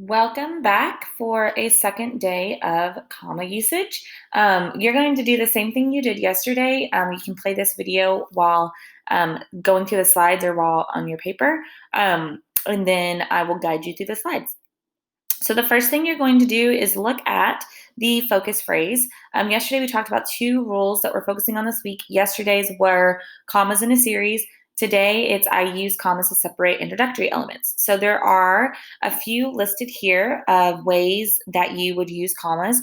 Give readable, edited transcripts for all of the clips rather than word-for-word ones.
Welcome back for a second day of comma usage. You're going to do the same thing you did yesterday. You can play this video while going through the slides or while on your paper, and then I will guide you through the slides. So the first thing you're going to do is look at the focus phrase. Yesterday we talked about two rules that we're focusing on this week. Yesterday's were commas in a series. Today it's I use commas to separate introductory elements. So there are a few listed here of ways that you would use commas.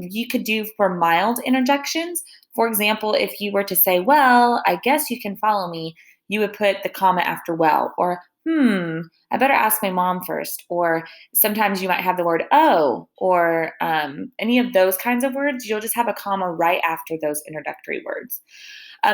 You could do for mild interjections. For example, if you were to say, well, I guess you can follow me, you would put the comma after well, or I better ask my mom first. Or sometimes you might have the word oh, or any of those kinds of words. You'll just have a comma right after those introductory words.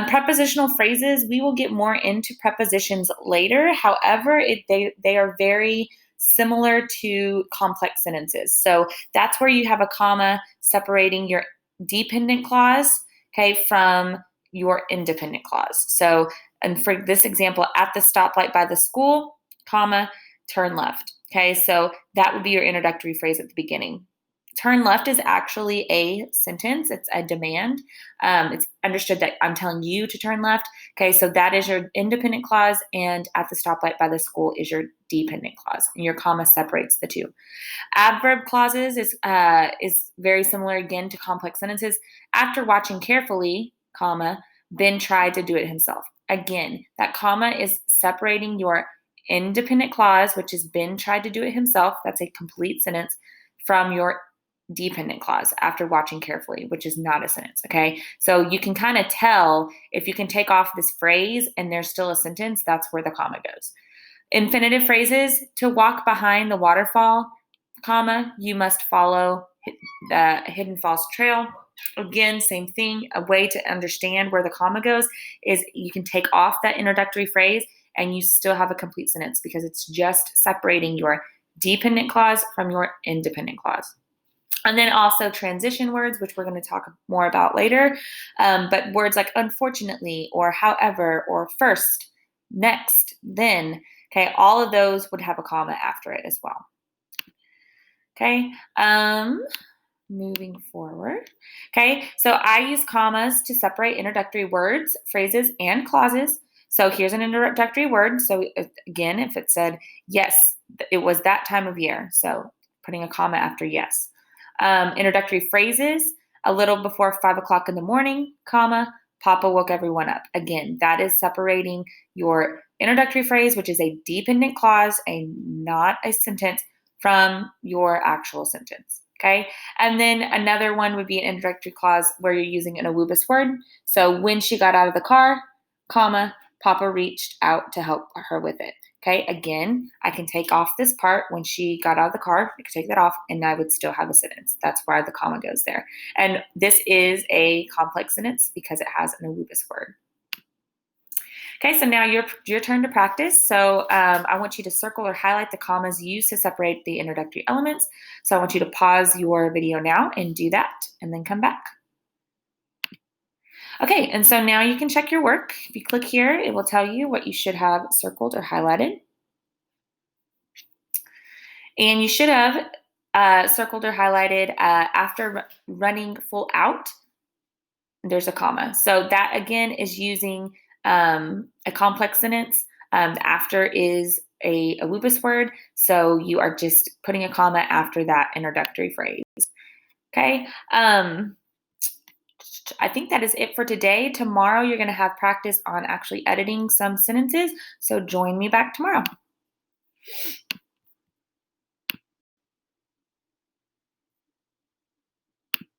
Prepositional phrases, we will get more into prepositions later. However, they are very similar to complex sentences. So that's where you have a comma separating your dependent clause, okay, from your independent clause. So, and for this example, at the stoplight by the school, comma, turn left. Okay, so that would be your introductory phrase at the beginning. Turn left is actually a sentence. It's a demand. It's understood that I'm telling you to turn left. Okay, so that is your independent clause, and at the stoplight by the school is your dependent clause, and your comma separates the two. Adverb clauses is very similar again to complex sentences. After watching carefully, comma, Ben tried to do it himself. Again, that comma is separating your independent clause, which is Ben tried to do it himself. That's a complete sentence, from your dependent clause after watching carefully, which is not a sentence. Okay, so you can kind of tell if you can take off this phrase and there's still a sentence, that's where the comma goes. Infinitive phrases, to walk behind the waterfall, comma, you must follow the Hidden Falls Trail. Again, same thing. A way to understand where the comma goes is you can take off that introductory phrase and you still have a complete sentence because it's just separating your dependent clause from your independent clause. And then also transition words, which we're going to talk more about later. But words like unfortunately, or however, or first, next, then. Okay, all of those would have a comma after it as well. Okay, moving forward. Okay, so I use commas to separate introductory words, phrases, and clauses. So here's an introductory word. So again, if it said, yes, it was that time of year. So putting a comma after yes. Introductory phrases, a little before 5 o'clock in the morning, comma, Papa woke everyone up. Again, that is separating your introductory phrase, which is a dependent clause, not a sentence, from your actual sentence. Okay, and then another one would be an introductory clause where you're using an awubis word. So when she got out of the car, comma, Papa reached out to help her with it. Okay, again, I can take off this part when she got out of the car. I could take that off and I would still have a sentence. That's why the comma goes there. And this is a complex sentence because it has an awubis word. Okay, so now your turn to practice. So I want you to circle or highlight the commas used to separate the introductory elements. So I want you to pause your video now and do that and then come back. Okay, and so now you can check your work. If you click here, it will tell you what you should have circled or highlighted. And you should have circled or highlighted after running full out, there's a comma. So that, again, is using a complex sentence. After is a awubis word, so you are just putting a comma after that introductory phrase. Okay. I think that is it for today. Tomorrow, you're going to have practice on actually editing some sentences. So join me back tomorrow.